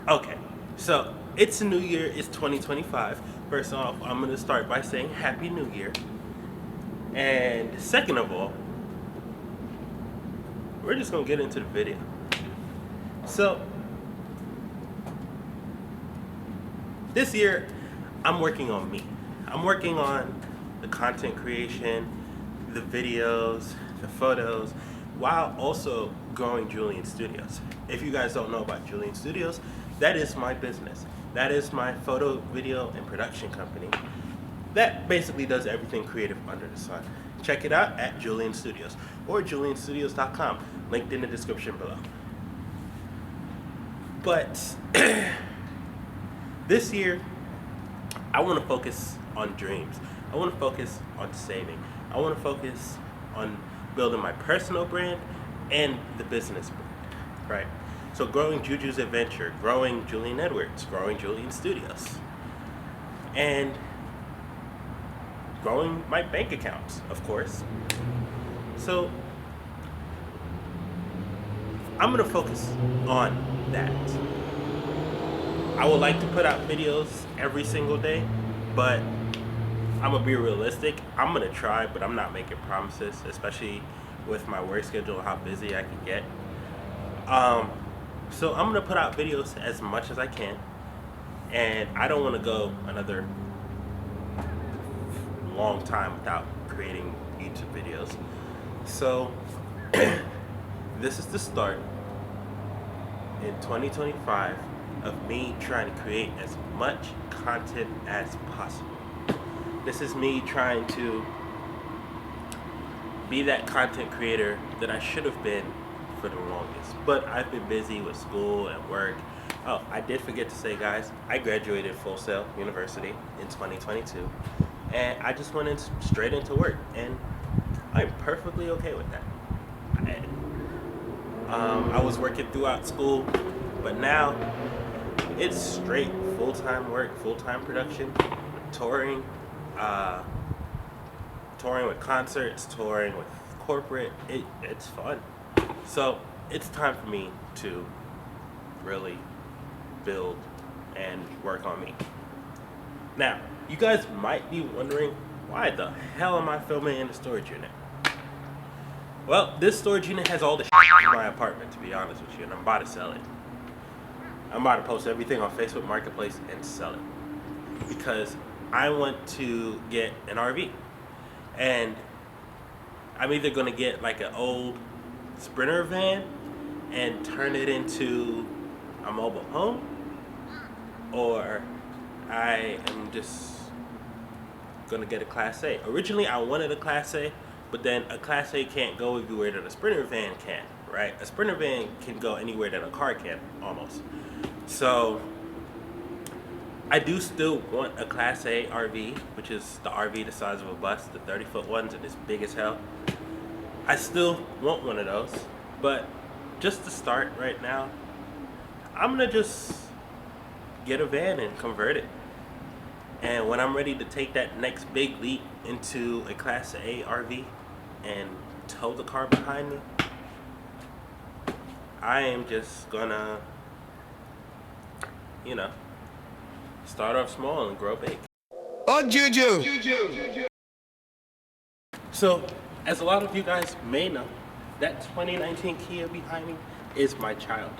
Okay, so it's a new year, it's 2025. First off, I'm gonna start by saying Happy New Year. And second of all, we're just gonna get into the video. So, this year, I'm working on me. I'm working on the content creation, the videos, the photos, while also growing Julian Studios. If you guys don't know about Julian Studios, that is my business. That is my photo, video, and production company. That basically does everything creative under the sun. Check it out at Julian Studios or julianstudios.com, linked in the description below. But this year, I want to focus on dreams. I want to focus on saving. I want to focus on building my personal brand and the business brand, right? So growing Juju's Adventure, growing Julian Edwards, growing Julian Studios, and growing my bank accounts, of course. So I'm gonna focus on that. I would like to put out videos every single day, but I'm gonna be realistic. I'm gonna try, but I'm not making promises, especially with my work schedule and how busy I can get. So I'm gonna put out videos as much as I can, and I don't want to go another long time without creating YouTube videos. So this is the start in 2025 of me trying to create as much content as possible. This is me trying to be that content creator that I should have been for the longest. But I've been busy with school and work. Oh, I did forget to say, guys, I graduated Full Sail University in 2022. And I just went straight into work. And I'm perfectly okay with that. I was working throughout school, but now it's straight full-time work, full-time production, touring, touring with concerts, touring with corporate. It's fun. So it's time for me to really build and work on me. Now, you guys might be wondering, why the hell am I filming in the storage unit? Well, this storage unit has all the in my apartment, to be honest with you, and I'm about to sell it. I'm about to post everything on Facebook Marketplace and sell it. Because I want to get an RV. And I'm either going to get like an old Sprinter van and turn it into a mobile home, or I am just going to get a Class A. Originally, I wanted a Class A, but then a Class A can't go everywhere that a Sprinter van can, right? A Sprinter van can go anywhere that a car can, almost. So I do still want a Class A RV, which is the RV the size of a bus, the 30-foot ones, and it's big as hell. I still want one of those, but just to start right now, I'm gonna just get a van and convert it. And when I'm ready to take that next big leap into a Class A RV and tow the car behind me, I am just gonna, start off small and grow big. Oh, Juju! So, as a lot of you guys may know, that 2019 Kia behind me is my child.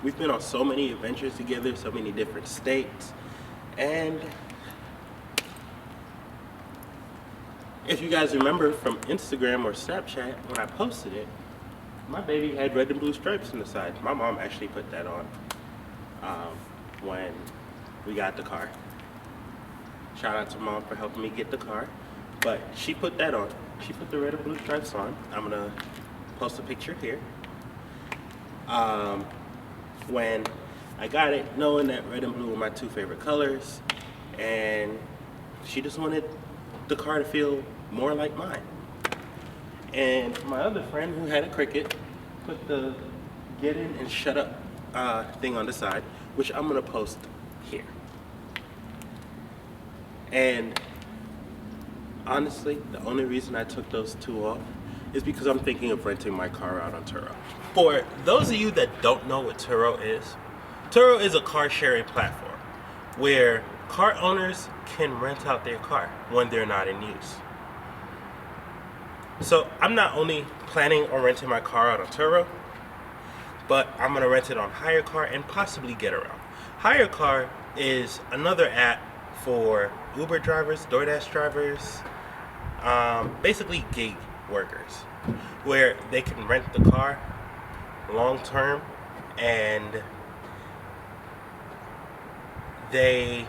We've been on so many adventures together, so many different states, and if you guys remember from Instagram or Snapchat, when I posted it, my baby had red and blue stripes on the side. My mom actually put that on when we got the car. Shout out to Mom for helping me get the car. But she put that on. She put the red and blue stripes on. I'm gonna post a picture here. When I got it, knowing that red and blue were my two favorite colors, and she just wanted the car to feel more like mine. And my other friend who had a Cricket put the get in and shut up thing on the side, which I'm gonna post here. And honestly, the only reason I took those two off is because I'm thinking of renting my car out on Turo. For those of you that don't know what Turo Turo is a car sharing platform where car owners can rent out their car when they're not in use. So I'm not only planning on renting my car out on Turo, but I'm going to rent it on Hire Car and possibly Get Around. Hire Car is another app for Uber drivers, DoorDash drivers, basically gig workers, where they can rent the car long term and they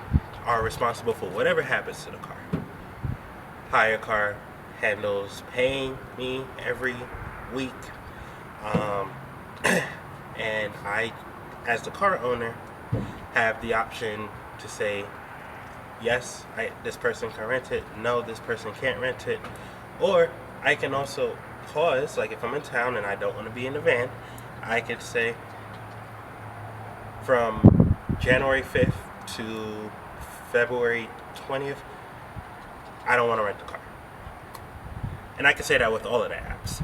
are responsible for whatever happens to the car. Hire Car handles paying me every week, and I, as the car owner, have the option to say, yes, this person can rent it, no, this person can't rent it, or I can also pause, like if I'm in town and I don't want to be in the van, I could say from January 5th to February 20th, I don't want to rent the car. And I can say that with all of the apps.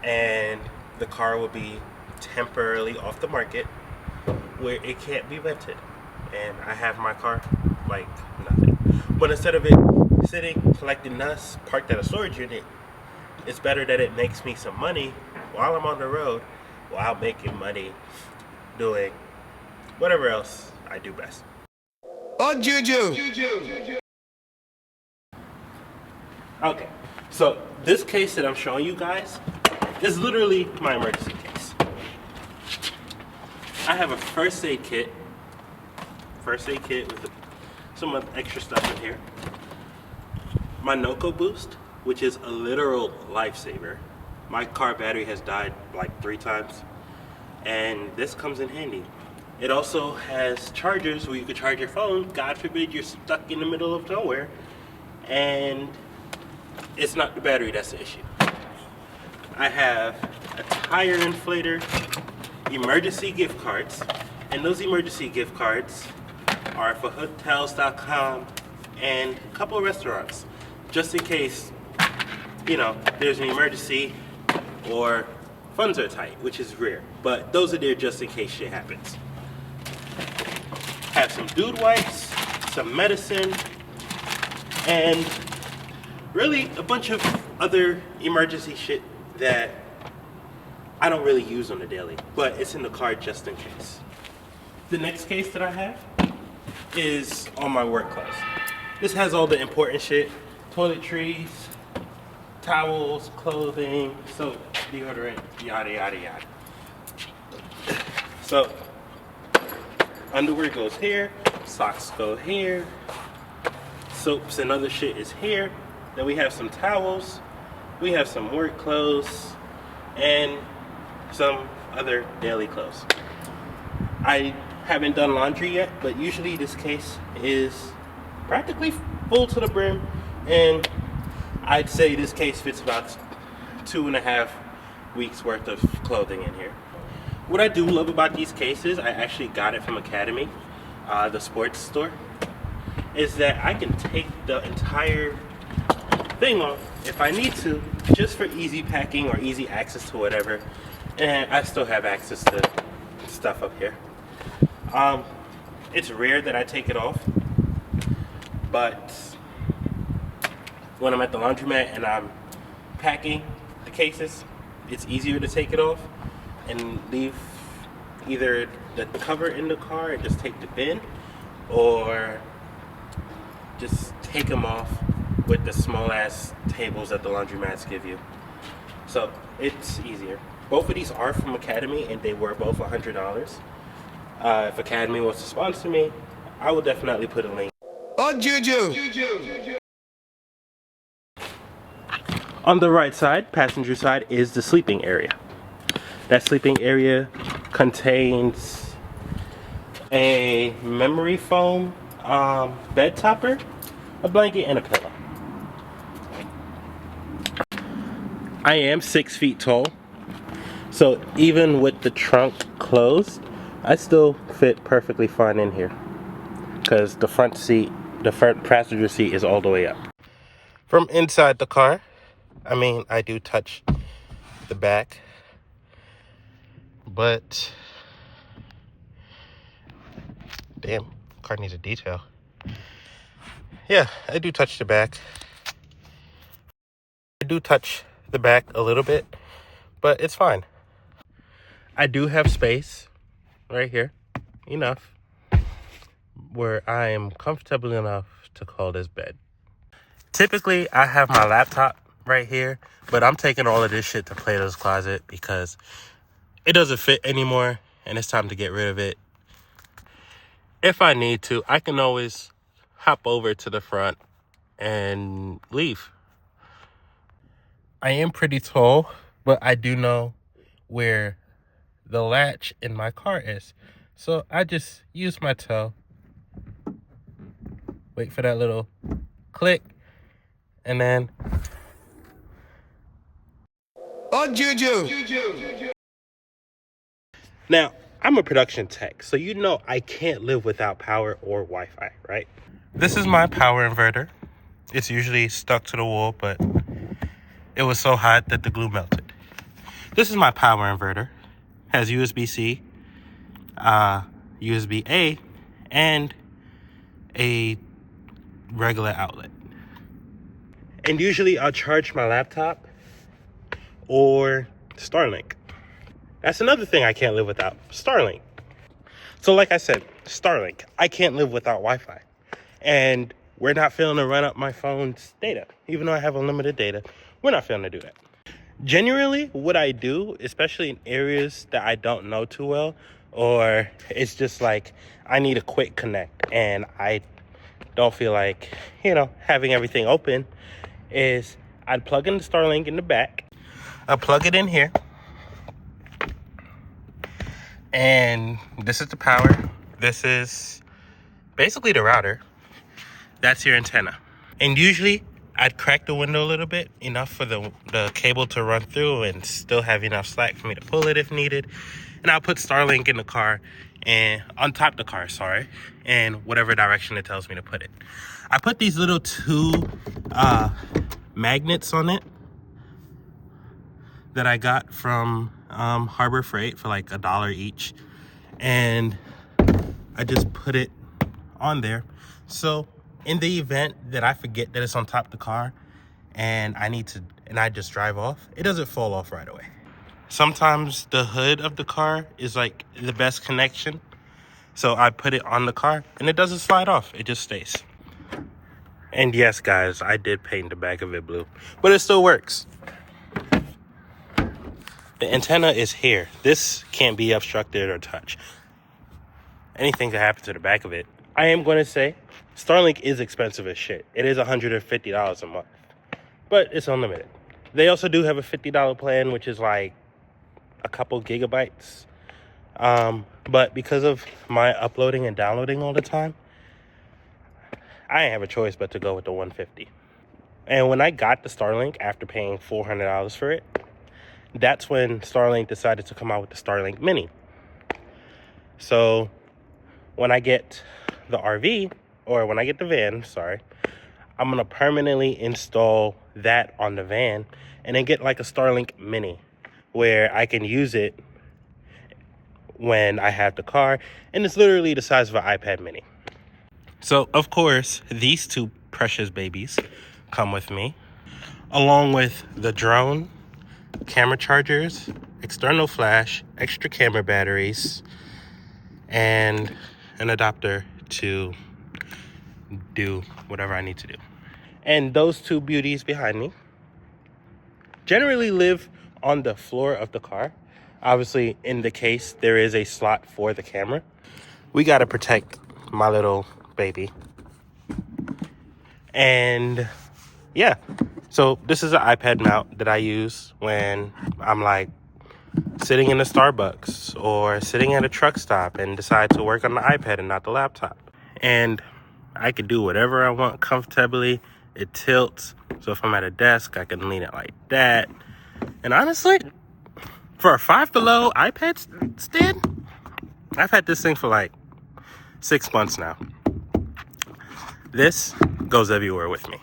And the car will be temporarily off the market where it can't be rented. And I have my car like nothing. But instead of it sitting, collecting dust, parked at a storage unit, it's better that it makes me some money while I'm on the road, while making money doing whatever else I do best. Oh, Juju. Okay, so this case that I'm showing you guys is literally my emergency case. I have a first aid kit with some extra stuff in here. My Noco boost, which is a literal lifesaver. My car battery has died like 3 times, and this comes in handy. It also has chargers where you can charge your phone. God forbid you're stuck in the middle of nowhere, and it's not the battery that's the issue. I have a tire inflator, emergency gift cards, and those emergency gift cards are for hotels.com and a couple of restaurants, just in case, you know, there's an emergency or funds are tight, which is rare, but those are there just in case shit happens. Have some dude wipes, some medicine, and really a bunch of other emergency shit that I don't really use on the daily, but it's in the car just in case. The next case that I have is on my work clothes. This has all the important shit: toiletries, towels, clothing, soap, deodorant, yada yada yada. So underwear goes here, socks go here, soaps and other shit is here. Then we have some towels, we have some work clothes, and some other daily clothes. I haven't done laundry yet, but usually this case is practically full to the brim, and I'd say this case fits about 2.5 weeks worth of clothing in here. What I do love about these cases, I actually got it from Academy, the sports store, is that I can take the entire thing off if I need to, just for easy packing or easy access to whatever, and I still have access to stuff up here. It's rare that I take it off, but when I'm at the laundromat and I'm packing the cases, it's easier to take it off and leave either the cover in the car and just take the bin, or just take them off with the small ass tables that the laundromats give you. So it's easier. Both of these are from Academy and they were both $100. If Academy wants to sponsor me, I will definitely put a link. Oh, Juju. On the right side, passenger side, is the sleeping area. That sleeping area contains a memory foam bed topper, a blanket, and a pillow. I am 6 feet tall, so even with the trunk closed, I still fit perfectly fine in here because the front passenger seat is all the way up. From inside the car, I mean, I do touch the back, but damn, car needs a detail. Yeah, I do touch the back. I do touch the back a little bit, but it's fine. I do have space right here, enough, where I am comfortable enough to call this bed. Typically, I have my laptop right here, but I'm taking all of this shit to Plato's Closet because it doesn't fit anymore, and it's time to get rid of it. If I need to, I can always hop over to the front and leave. I am pretty tall, but I do know where the latch in my car is. So I just use my toe, wait for that little click, and then... Oh, Juju. Now, I'm a production tech, so you know I can't live without power or Wi-Fi, right? This is my power inverter. It's usually stuck to the wall, but it was so hot that the glue melted. This is my power inverter. Has USB-C, USB-A, and a regular outlet. And usually I'll charge my laptop or Starlink. That's another thing I can't live without, Starlink. So like I said, Starlink, I can't live without Wi-Fi. And we're not feeling to run up my phone's data. Even though I have unlimited data, we're not feeling to do that. Generally, what I do, especially in areas that I don't know too well, or it's just like I need a quick connect and I don't feel like, having everything open, is I'd plug in the Starlink in the back. I plug it in here. And this is the power. This is basically the router. That's your antenna. And usually I'd crack the window a little bit, enough for the cable to run through and still have enough slack for me to pull it if needed. And I'll put Starlink in the car, and on top of the car, in whatever direction it tells me to put it. I put these little two magnets on it that I got from Harbor Freight for like $1 each. And I just put it on there. So in the event that I forget that it's on top of the car and I just drive off, it doesn't fall off right away. Sometimes the hood of the car is like the best connection. So I put it on the car and it doesn't slide off. It just stays. And yes, guys, I did paint the back of it blue, but it still works. The antenna is here. This can't be obstructed or touched. Anything can happen to the back of it. I am going to say Starlink is expensive as shit. It is $150 a month, but it's unlimited. They also do have a $50 plan, which is like a couple gigabytes. But because of my uploading and downloading all the time, I didn't have a choice but to go with the $150. And when I got the Starlink after paying $400 for it, that's when Starlink decided to come out with the Starlink Mini. So when I get the RV, or when I get the van, I'm going to permanently install that on the van and then get like a Starlink Mini where I can use it when I have the car. And it's literally the size of an iPad mini. So, of course, these two precious babies come with me, along with the drone, camera chargers, external flash, extra camera batteries, and an adapter to do whatever I need to do. And those two beauties behind me generally live on the floor of the car. Obviously, in the case, there is a slot for the camera. We got to protect my little baby. And yeah, so this is an iPad mount that I use when I'm like sitting in a Starbucks or sitting at a truck stop and decide to work on the iPad and not the laptop. And I can do whatever I want comfortably. It tilts, so if I'm at a desk, I can lean it like that. And honestly, for a Five Below iPad stand, I've had this thing for like 6 months now. This goes everywhere with me.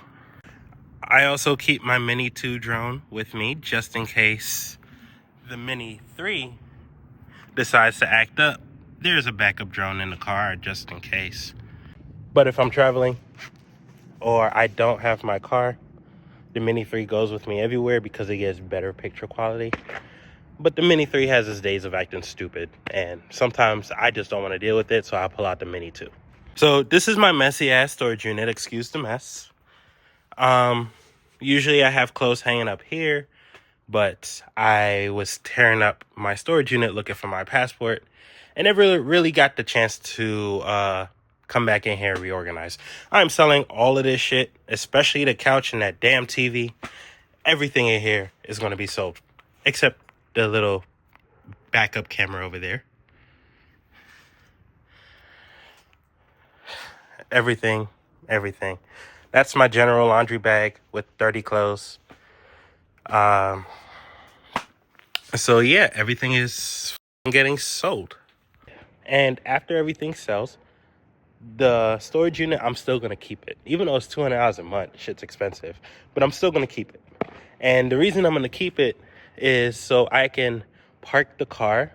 I also keep my Mini 2 drone with me just in case the Mini 3 decides to act up there's a backup drone in the car just in case. But if I'm traveling or I don't have my car, the Mini 3 goes with me everywhere because it gets better picture quality. But the Mini 3 has its days of acting stupid, and sometimes I just don't want to deal with it, so I pull out the Mini 2. So this is my messy ass storage unit. Excuse the mess. Usually I have clothes hanging up here, but I was tearing up my storage unit looking for my passport, and never really got the chance to come back in here and reorganize. I'm selling all of this shit, especially the couch and that damn TV. Everything in here is going to be sold, except the little backup camera over there. Everything. That's my general laundry bag with 30 clothes. So yeah, everything is getting sold. And after everything sells, the storage unit, I'm still going to keep it. Even though it's $200 a month, shit's expensive. But I'm still going to keep it. And the reason I'm going to keep it is so I can park the car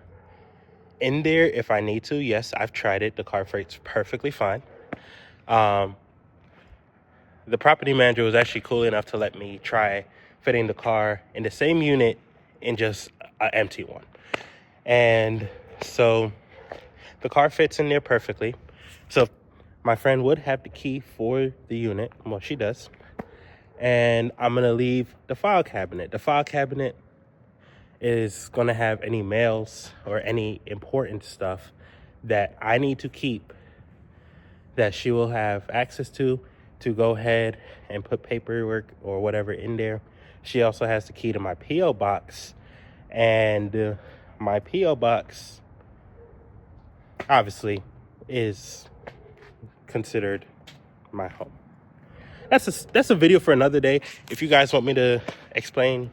in there if I need to. Yes, I've tried it. The car freight's perfectly fine. The property manager was actually cool enough to let me try fitting the car in the same unit in just an empty one. And so the car fits in there perfectly. So my friend would have the key for the unit. Well, she does. And I'm going to leave the file cabinet. The file cabinet is going to have any mails or any important stuff that I need to keep that she will have access to go ahead and put paperwork or whatever in there. She also has the key to my P.O. box. And my P.O. box, obviously, is considered my home. That's a video for another day. If you guys want me to explain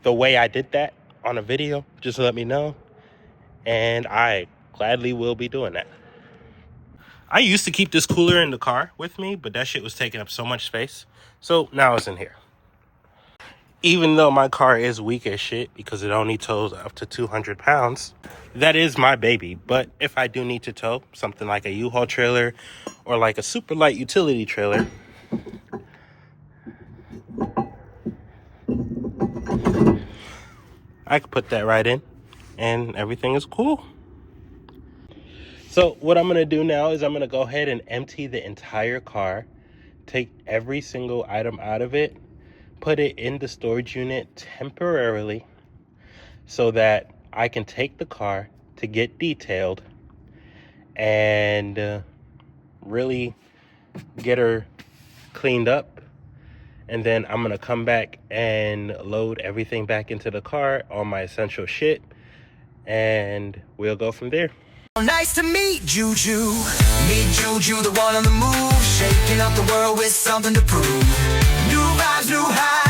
the way I did that on a video, just let me know, and I gladly will be doing that. I used to keep this cooler in the car with me, but that shit was taking up so much space, so now it's in here. Even though my car is weak as shit because it only tows up to 200 pounds, that is my baby. But if I do need to tow something like a U-Haul trailer or like a super light utility trailer, I could put that right in and everything is cool. So what I'm going to do now is I'm going to go ahead and empty the entire car, take every single item out of it, put it in the storage unit temporarily so that I can take the car to get detailed and really get her cleaned up. And then I'm going to come back and load everything back into the car, all my essential shit, and we'll go from there. Nice to meet Juju. Meet Juju, the one on the move, shaking up the world with something to prove. New vibes, new highs.